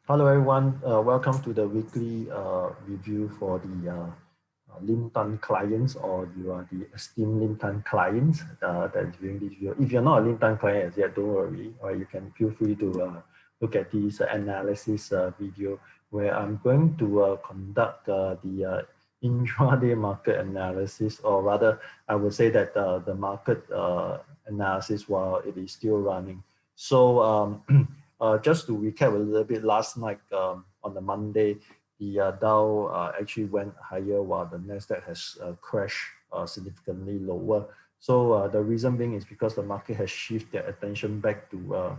Hello, everyone. Welcome to the weekly review for the Lim Tan clients, or you are the esteemed Lim Tan clients that is viewing this video. If you're not a Lim Tan client as yet, don't worry. Or you can feel free to look at this analysis video where I'm going to conduct the intraday market analysis, or rather, I would say that the market analysis while it is still running. So just to recap a little bit, last night on the Monday, the Dow actually went higher while the Nasdaq has crashed significantly lower. So the reason being is because the market has shifted their attention back to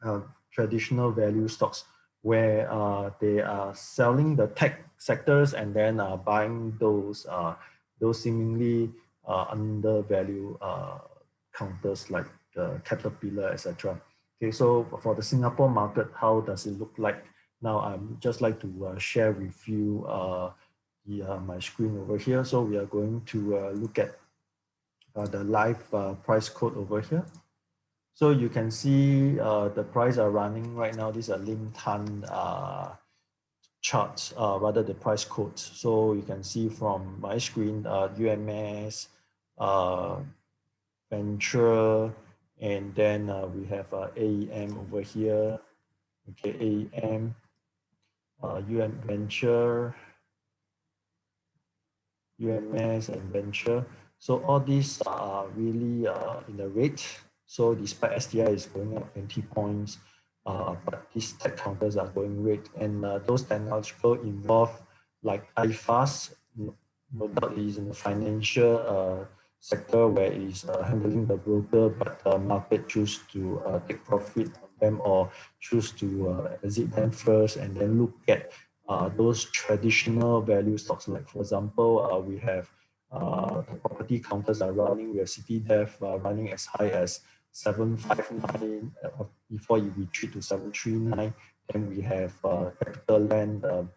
uh, traditional value stocks, where they are selling the tech sectors and then buying those seemingly undervalued counters like Caterpillar, etc. Okay, so for the Singapore market, how does it look like? Now, I'm just like to share with you my screen over here. So we are going to look at the live price quote over here. So you can see the price are running right now. These are Lim Tan charts, rather the price quotes. So you can see from my screen, UMS, uh, Venture, and then we have AEM over here. Okay, AEM, UM Venture, UMS, and Venture. So all these are really in the red. So despite STI is going up 20 points, but these tech counters are going red. And those technological involved like iFast, no doubt is in the financial sector where it's handling the broker, but the market choose to take profit on them, or choose to exit them first and then look at those traditional value stocks. Like for example, we have the property counters are running. We have CityDev running as high as 759 before you retreat to 739. Then we have CapitaLand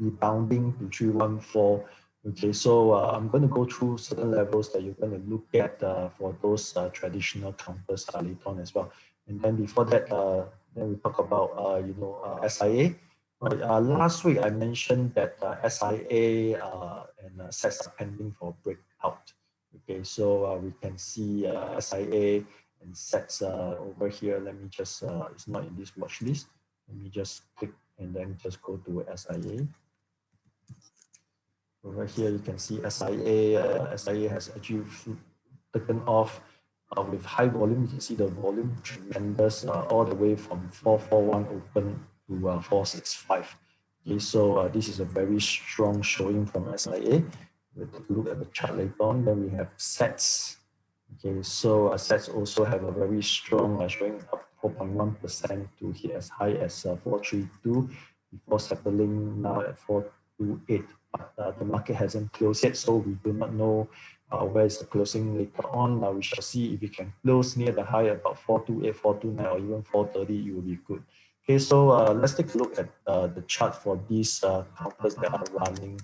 rebounding to 314. Okay, so I'm going to go through certain levels that you're going to look at for those traditional counters later on as well. And then before that, then we talk about SIA. Right, last week I mentioned that SIA and SETS are pending for breakout. Okay, so we can see SIA and SETS over here. Let me just, it's not in this watch list. Let me just click and then just go to SIA. Over here, you can see SIA. SIA has actually taken off with high volume. You can see the volume tremendous, all the way from 441 open to 465. Okay, so this is a very strong showing from SIA. We'll take a look at the chart later on. Then we have SETS. Okay, so SETS also have a very strong showing up 4.1% to hit as high as 432 before settling now at 428. But the market hasn't closed yet, so we do not know where is the closing later on. We shall see if we can close near the high about 428, 429, or even 430, it will be good. Okay, so let's take a look at the chart for these counters that are running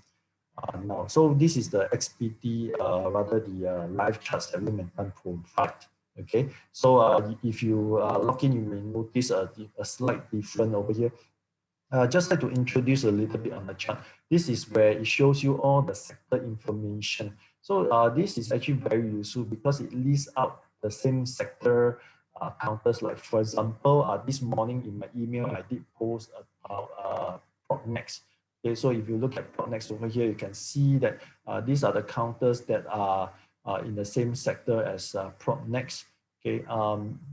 now. So this is the XPT, rather the live charts that Lim Tan provide. Okay, so if you log in, you may notice a slight difference over here. Just like to introduce a little bit on the chart. This is where it shows you all the sector information. So this is actually very useful because it lists out the same sector counters. Like for example, this morning in my email, I did post about Propnex. Okay, so if you look at Propnex over here, you can see that these are the counters that are in the same sector as Propnex. Okay,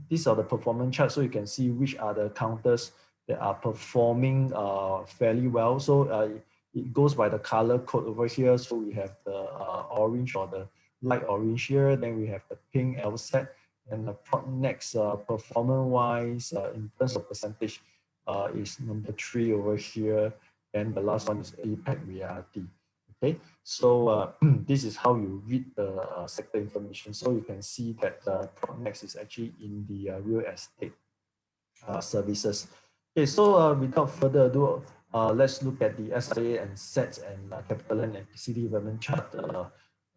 these are the performance charts, so you can see which are the counters that are performing fairly well. So it goes by the color code over here. So we have the orange, or the light orange here. Then we have the pink LSET, and the Propnex performance-wise, in terms of percentage, is number 3 over here. And the last one is APAC Reality. Okay, so this is how you read the sector information. So you can see that Propnex is actually in the real estate services. Okay, so without further ado, let's look at the SIA and SETS and CapitaLand and PCD development chart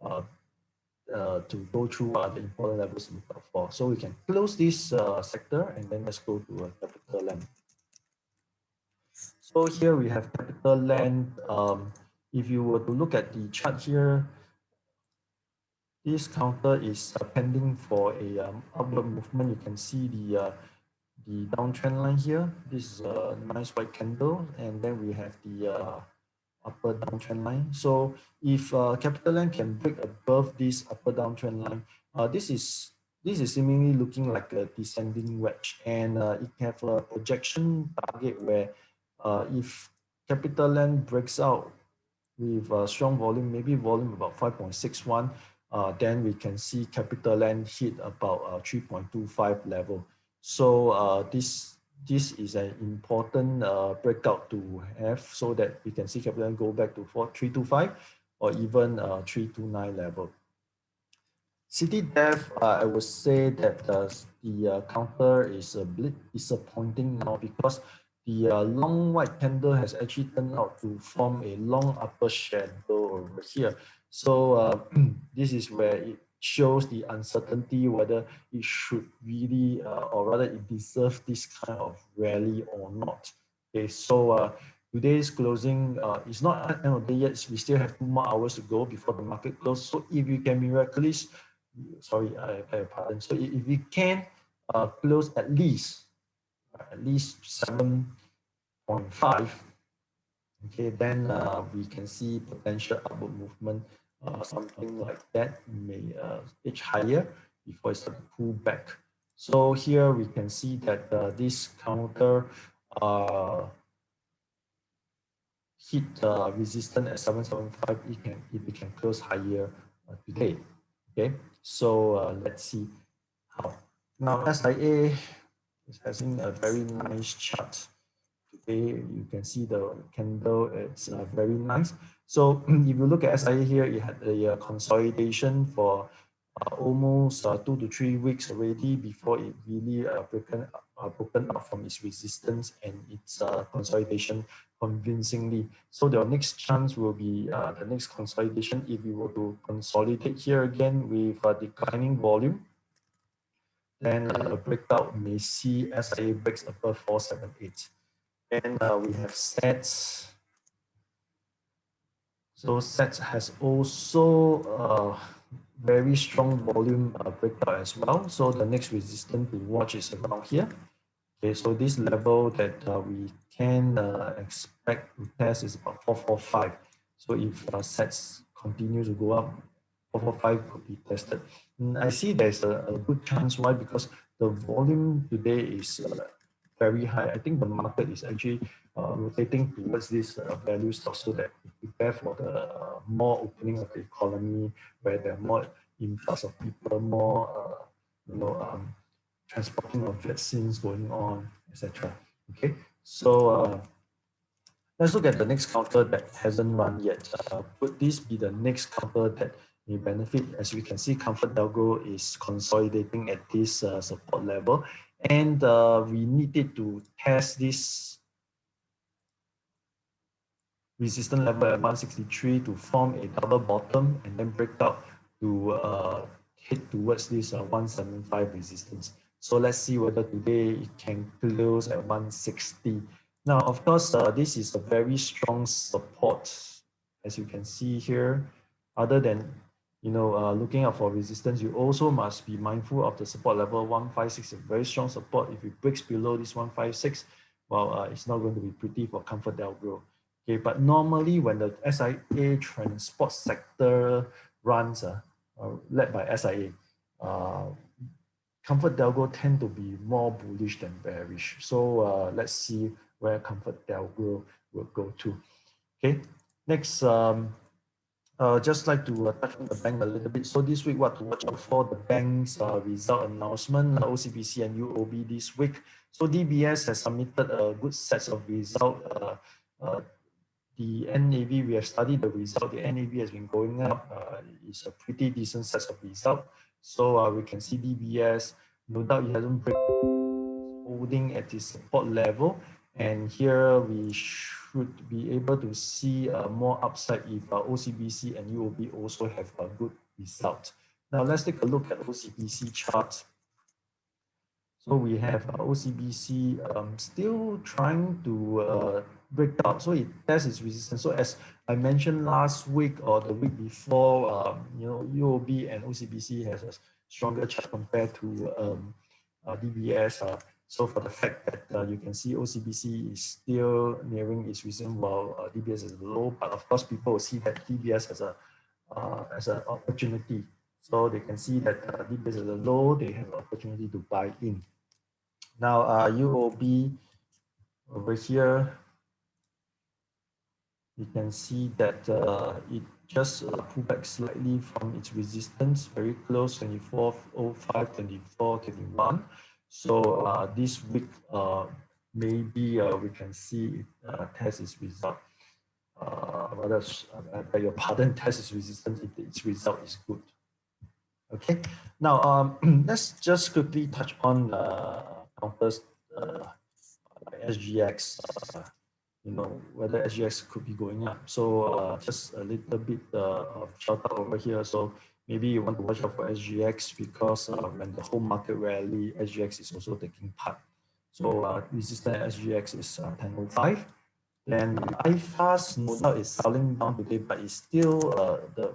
uh, to go through the important levels to look out for. So we can close this sector and then let's go to CapitaLand. So here we have CapitaLand. If you were to look at the chart here, this counter is pending for a upward movement. You can see the downtrend line here. This is a nice white candle, and then we have the upper downtrend line. So if CapitaLand can break above this upper downtrend line, this is seemingly looking like a descending wedge, and it can have a projection target where if CapitaLand breaks out with a strong volume, maybe volume about 5.61, then we can see CapitaLand hit about 3.25 level. So this is an important breakout to have so that we can see CapitaLand go back to 325 or even 329 level. CityDev, I would say that the counter is a bit disappointing now because the long white candle has actually turned out to form a long upper shadow over here. So this is where it shows the uncertainty whether it should really, or rather it deserves this kind of rally or not. Okay, so today's closing is not end of the day yet. We still have 2 more hours to go before the market close. So if you can miraculously, sorry, I beg your pardon. So if we can close at least 7.5, okay, then we can see potential upward movement. Something like that may edge higher before it starts to pull back. So here we can see that this counter hit resistance at 775 if we can close higher today. Okay, so let's see how. Now SIA is having a very nice chart. Today you can see the candle, it's very nice. So if you look at SIA here, it had a consolidation for almost 2 to 3 weeks already before it really broken up from its resistance and its consolidation convincingly. So the next chance will be the next consolidation if we were to consolidate here again with declining volume. Then a breakout may see SIA breaks above 478. And we have SATS. So SATS has also very strong volume breakout as well. So the next resistance to watch is around here. Okay, so this level that we can expect to test is about 445. So if SATS continue to go up, 445 could be tested. And I see there's a good chance. Why? Because the volume today is very high. I think the market is actually rotating towards this value stock so that we prepare for the more opening of the economy, where there are more influx of people, more transporting of vaccines going on, etc. Okay, so let's look at the next counter that hasn't run yet. Could this be the next counter that may benefit? As we can see, ComfortDelGro is consolidating at this support level, and we needed to test this resistance level at 163 to form a double bottom and then break out to head towards this 175 resistance. So let's see whether today it can close at 160. Now, of course, this is a very strong support, as you can see here. Other than looking out for resistance, you also must be mindful of the support level 156, a very strong support. If it breaks below this 156, well, it's not going to be pretty for ComfortDelGro. Okay, but normally when the SIA transport sector runs, led by SIA, ComfortDelGro tend to be more bullish than bearish. So let's see where ComfortDelGro will go to. Okay, next, just like to touch on the bank a little bit. So this week, what to watch out for? The bank's result announcement, OCBC and UOB this week. So DBS has submitted a good set of results. The NAV, we have studied the result. The NAV has been going up. It's a pretty decent set of result. So we can see DBS, no doubt it hasn't break, holding at the support level. And here we should be able to see more upside if OCBC and UOB also have a good result. Now let's take a look at OCBC chart. So we have OCBC still trying to breakout, so it tests its resistance. So as I mentioned last week or the week before, UOB and OCBC has a stronger chart compared to DBS. So for the fact that you can see OCBC is still nearing its resistance while DBS is low, but of course people will see that DBS as an opportunity. So they can see that DBS is a low, they have an opportunity to buy in. Now UOB over here, you can see that it just pulled back slightly from its resistance, very close, 24.05, 24.21. So this week, maybe we can see it test its result. I beg your pardon, test its resistance if its result is good. Okay, now let's just quickly touch on counters like SGX. Whether SGX could be going up. So just a little bit of shout out over here. So maybe you want to watch out for SGX because when the whole market rally, SGX is also taking part. So resistance SGX is 10.05. Then iFast, no doubt, is selling down today, but it's still the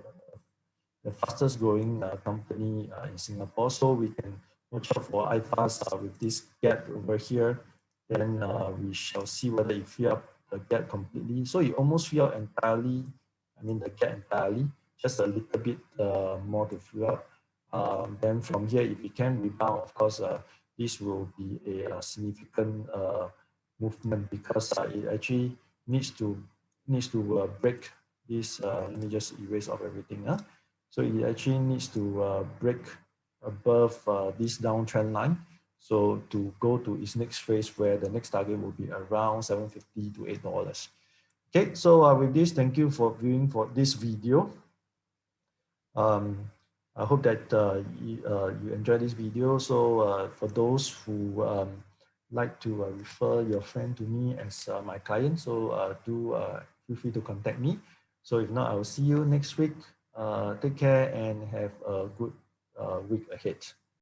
fastest growing company in Singapore. So we can watch out for iFast with this gap over here. Then we shall see whether it fill up the gap completely. So it almost fill up entirely. I mean the gap entirely, just a little bit more to fill up. Then from here, if it can rebound, of course, this will be a significant movement because it actually needs to break this. Let me just erase off everything. So it actually needs to break above this downtrend line. So to go to its next phase where the next target will be around $7.50 to $8. Okay, so with this, thank you for viewing for this video. I hope that you enjoyed this video. So for those who like to refer your friend to me as my client, so do feel free to contact me. So if not, I will see you next week. Take care and have a good week ahead.